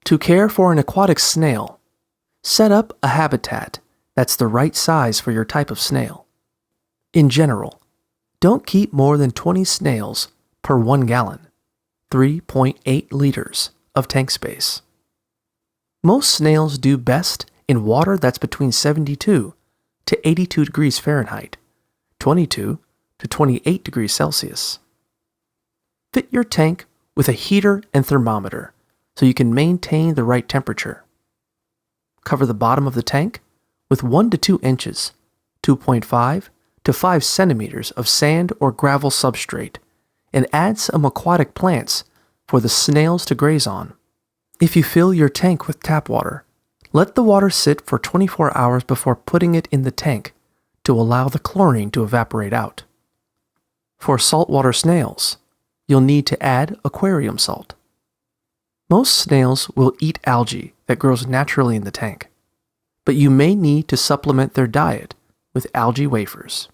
To care for an aquatic snail, set up a habitat that's the right size for your type of snail. In general, don't keep more than 20 snails per 1 gallon, 3.8 liters of tank space. Most snails do best in water that's between 72 to 82 degrees Fahrenheit, 22 to 28 degrees Celsius. Fit your tank with a heater and thermometer so you can maintain the right temperature. Cover the bottom of the tank with 1 to 2 inches, 2.5 to 5 centimeters of sand or gravel substrate, and add some aquatic plants for the snails to graze on. If you fill your tank with tap water, let the water sit for 24 hours before putting it in the tank to allow the chlorine to evaporate out. For saltwater snails, you'll need to add aquarium salt. Most snails will eat algae that grows naturally in the tank, but you may need to supplement their diet with algae wafers.